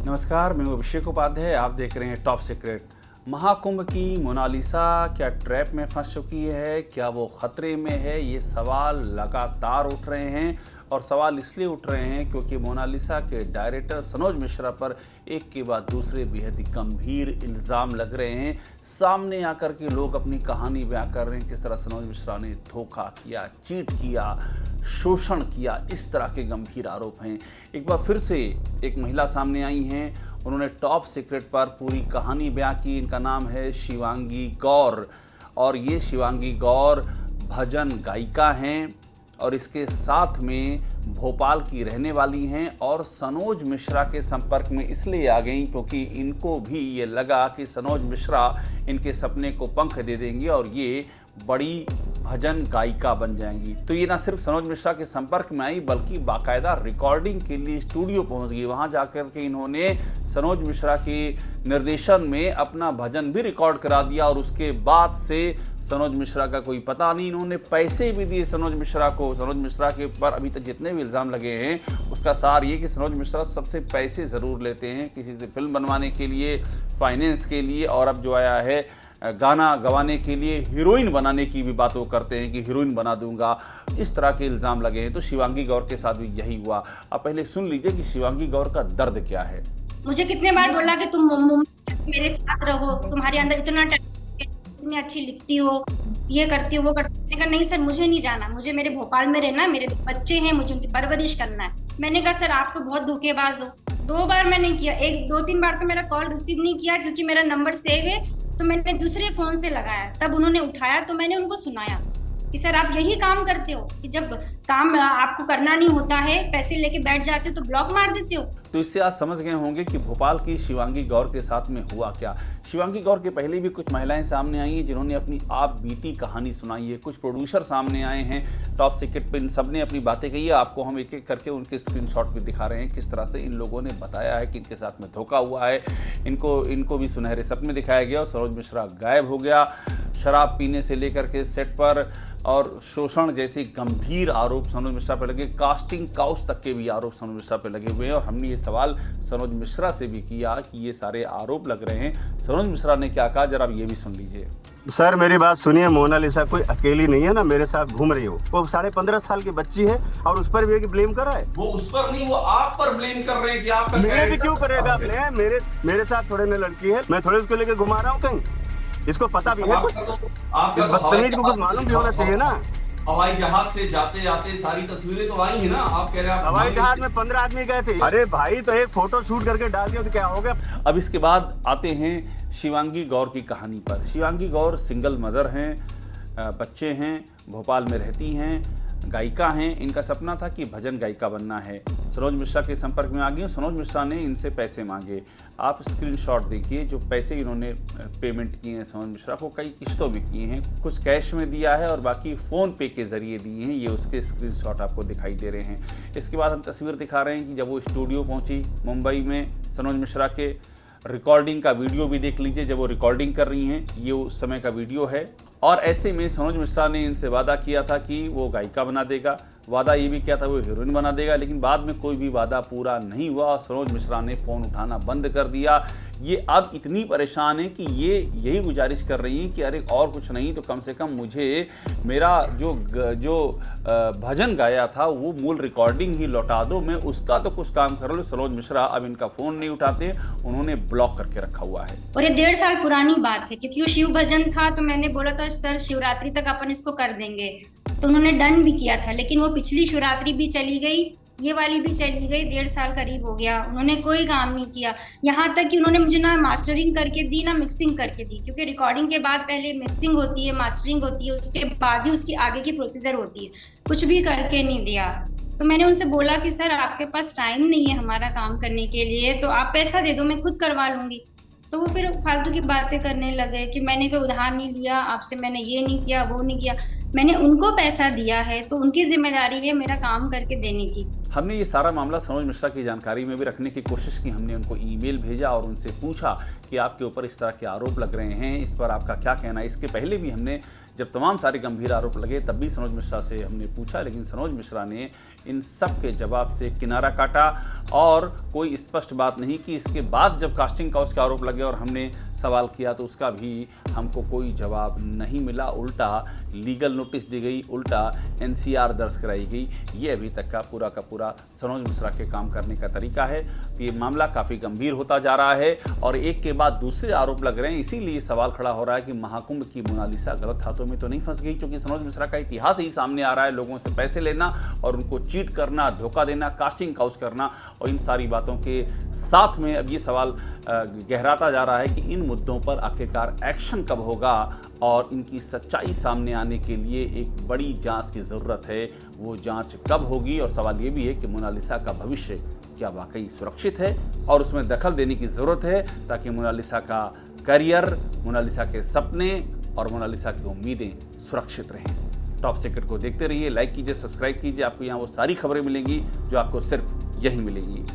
नमस्कार, मैं अभिषेक उपाध्याय। आप देख रहे हैं टॉप सीक्रेट। महाकुंभ की मोनालिसा क्या ट्रैप में फंस चुकी है, क्या वो खतरे में है? ये सवाल लगातार उठ रहे हैं और सवाल इसलिए उठ रहे हैं क्योंकि मोनालिसा के डायरेक्टर सनोज मिश्रा पर एक के बाद दूसरे बेहद गंभीर इल्ज़ाम लग रहे हैं। सामने आकर के लोग अपनी कहानी बयां कर रहे हैं, किस तरह सनोज मिश्रा ने धोखा किया, चीट किया, शोषण किया, इस तरह के गंभीर आरोप हैं। एक बार फिर से एक महिला सामने आई हैं, उन्होंने टॉप सीक्रेट पर पूरी कहानी बयां की। इनका नाम है शिवांगी गौर और ये शिवांगी गौर भजन गायिका हैं और इसके साथ में भोपाल की रहने वाली हैं और सनोज मिश्रा के संपर्क में इसलिए आ गई क्योंकि इनको भी ये लगा कि सनोज मिश्रा इनके सपने को पंख दे देंगे और ये बड़ी भजन गायिका बन जाएंगी। तो ये ना सिर्फ सनोज मिश्रा के संपर्क में आई बल्कि बाकायदा रिकॉर्डिंग के लिए स्टूडियो पहुंच गई। वहां जाकर के इन्होंने सनोज मिश्रा के निर्देशन में अपना भजन भी रिकॉर्ड करा दिया और उसके बाद से सनोज मिश्रा का कोई पता नहीं। इन्होंने पैसे भी दिए सनोज मिश्रा को। सनोज मिश्रा के ऊपर अभी तक जितने भी इल्ज़ाम लगे हैं उसका सार ये कि सनोज मिश्रा सबसे पैसे ज़रूर लेते हैं, किसी से फिल्म बनवाने के लिए, फाइनेंस के लिए, और अब जो आया है गाना गवाने के लिए, हीरोइन बनाने की भी बात वो करते हैं कि हीरोइन बना दूंगा। इस तरह के इल्ज़ाम लगे हैं। तो शिवांगी गौर के साथ भी यही हुआ। अब पहले सुन लीजिए कि शिवांगी गौर का दर्द क्या है। मुझे कितने बार बोला कि तुम मेरे साथ रहो, तुम्हारे अंदर इतना टैलेंट है, इतनी अच्छी लिखती हो, ये करती हो, वो करती हो। मैंने कहा नहीं सर, मुझे नहीं जाना, मुझे मेरे भोपाल में रहना, मेरे 2 बच्चे हैं, मुझे उनकी परवरिश करना है। मैंने कहा सर आप तो बहुत धोखेबाज हो। 2 बार मैंने किया, 2-3 बार तो मेरा कॉल रिसीव नहीं किया क्योंकि मेरा नंबर सेव है, तो मैंने दूसरे फोन से लगाया, तब उन्होंने उठाया तो मैंने उनको सुनाया कि सर आप यही काम करते हो कि जब काम आपको करना नहीं होता है, पैसे लेके बैठ जाते हो तो ब्लॉक मार देते हो। तो इससे आज समझ गए होंगे कि भोपाल की शिवांगी गौर के साथ में हुआ क्या। शिवांगी गौर के पहले भी कुछ महिलाएं सामने आई हैं जिन्होंने अपनी आप बीती कहानी सुनाई है। कुछ प्रोड्यूसर सामने आए हैं टॉप सीक्रेट पे, इन सब ने अपनी बातें कही है। आपको हम एक एक करके उनके स्क्रीनशॉट भी दिखा रहे हैं, किस तरह से इन लोगों ने बताया है कि इनके साथ में धोखा हुआ है। इनको भी सुनहरे सपने दिखाया गया और सनोज मिश्रा गायब हो गया। शराब पीने से लेकर के सेट पर और शोषण जैसे गंभीर आरोप सनोज मिश्रा पर लगे, कास्टिंग काउच तक के भी आरोप सनोज मिश्रा पर लगे हुए हैं। और हमने ये सवाल सनोज मिश्रा से भी किया कि ये सारे आरोप लग रहे हैं। सनोज मिश्रा ने क्या कहा, जरा ये भी सुन लीजिए। सर मेरी बात सुनिए, मोनालिसा कोई अकेली नहीं है ना, मेरे साथ घूम रही हो। वो 15.5 साल की बच्ची है और उस पर भी ब्लेम कर रहा है। वो उस पर नहीं, वो आप पर ब्लेम कर रहे हैं कि आप मेरे भी क्यों करेगा ब्लेम? मेरे साथ थोड़े न लड़की है, मैं थोड़े उसको लेकर घुमा रहा हूँ कहीं। इसको पता भी है कुछ, इस बदतमीज को कुछ मालूम भी होना चाहिए ना। हवाई जहाज से जाते जाते सारी तस्वीरें तो आई है ना। आप कह रहे हैं हवाई जहाज में 15 आदमी गए थे। अरे भाई तो एक फोटो शूट करके डाल दिया तो क्या हो गया। अब इसके बाद आते हैं शिवांगी गौर की कहानी पर। शिवांगी गौर सिंगल मदर हैं, बच्चे हैं, भोपाल में रहती हैं, गायिका हैं। इनका सपना था कि भजन गायिका बनना है। सनोज मिश्रा के संपर्क में आ गई। सनोज मिश्रा ने इनसे पैसे मांगे। आप स्क्रीनशॉट देखिए, जो पैसे इन्होंने पेमेंट किए हैं सनोज मिश्रा को, कई किस्तों भी किए हैं, कुछ कैश में दिया है और बाकी फ़ोन पे के ज़रिए दिए हैं। ये उसके स्क्रीनशॉट आपको दिखाई दे रहे हैं। इसके बाद हम तस्वीर दिखा रहे हैं कि जब वो स्टूडियो पहुंची मुंबई में, सनोज मिश्रा के रिकॉर्डिंग का वीडियो भी देख लीजिए। जब वो रिकॉर्डिंग कर रही हैं, ये उस समय का वीडियो है। और ऐसे में सनोज मिश्रा ने इनसे वादा किया था कि वो गायिका बना देगा, वादा ये भी किया था वो हीरोइन बना देगा, लेकिन बाद में कोई भी वादा पूरा नहीं हुआ और सनोज मिश्रा ने फ़ोन उठाना बंद कर दिया। ये अब इतनी परेशान है कि ये यही गुजारिश कर रही हैं कि अरे और कुछ नहीं तो कम से कम मुझे मेरा जो भजन गाया था वो मूल रिकॉर्डिंग ही लौटा दो, मैं उसका तो कुछ काम कर लो। सनोज मिश्रा अब इनका फ़ोन नहीं उठाते, उन्होंने ब्लॉक करके रखा हुआ है। और ये 1.5 साल पुरानी बात है क्योंकि वो शिव भजन था, तो मैंने बोला था सर शिवरात्रि तक अपन इसको कर देंगे, तो उन्होंने डन भी किया था। लेकिन वो पिछली शिवरात्रि भी चली गई, ये वाली भी चली गई, 1.5 साल करीब हो गया, उन्होंने कोई काम नहीं किया। यहाँ तक कि उन्होंने मुझे ना मास्टरिंग करके दी ना मिक्सिंग करके दी, क्योंकि रिकॉर्डिंग के बाद पहले मिक्सिंग होती है, मास्टरिंग होती है, उसके बाद ही उसकी आगे की प्रोसीजर होती है। कुछ भी करके नहीं दिया। तो मैंने उनसे बोला कि सर आपके पास टाइम नहीं है हमारा काम करने के लिए, तो आप पैसा दे दो, मैं खुद करवा लूंगी। तो वो फिर फालतू की बातें करने लगे कि मैंने कोई उधार नहीं लिया आपसे, मैंने ये नहीं किया वो नहीं किया। मैंने उनको पैसा दिया है तो उनकी जिम्मेदारी है मेरा काम करके देने की। हमने ये सारा मामला सनोज मिश्रा की जानकारी में भी रखने की कोशिश की। हमने उनको ईमेल भेजा और उनसे पूछा कि आपके ऊपर इस तरह के आरोप लग रहे हैं, इस पर आपका क्या कहना है। इसके पहले भी हमने जब तमाम सारे गंभीर आरोप लगे तब भी सनोज मिश्रा से हमने पूछा, लेकिन सनोज मिश्रा ने इन सब के जवाब से किनारा काटा और कोई स्पष्ट बात नहीं की। इसके बाद जब कास्टिंग काउच के आरोप लगे और हमने सवाल किया तो उसका भी हमको कोई जवाब नहीं मिला। उल्टा लीगल नोटिस दी गई, उल्टा NCR दर्ज कराई गई। ये अभी तक का पूरा सनोज मिश्रा के काम करने का तरीका है। तो ये मामला काफ़ी गंभीर होता जा रहा है और एक के बाद दूसरे आरोप लग रहे हैं। इसीलिए सवाल खड़ा हो रहा है कि महाकुंभ की मोनालिसा गलत हाथों में तो नहीं फंस गई, क्योंकि सनोज मिश्रा का इतिहास ही सामने आ रहा है। लोगों से पैसे लेना और उनको चीट करना, धोखा देना, कास्टिंग काउच करना, और इन सारी बातों के साथ में अब ये सवाल गहराता जा रहा है कि इन मुद्दों पर आखिरकार एक्शन कब होगा और इनकी सच्चाई सामने आने के लिए एक बड़ी जांच की ज़रूरत है। वो जांच कब होगी? और सवाल ये भी है कि मोनालिसा का भविष्य क्या वाकई सुरक्षित है और उसमें दखल देने की ज़रूरत है ताकि मोनालिसा का करियर, मोनालिसा के सपने और मोनालिसा की उम्मीदें सुरक्षित रहें। टॉप सीक्रेट को देखते रहिए, लाइक कीजिए, सब्सक्राइब कीजिए। आपको यहाँ वो सारी खबरें मिलेंगी जो आपको सिर्फ यहीं मिलेंगी।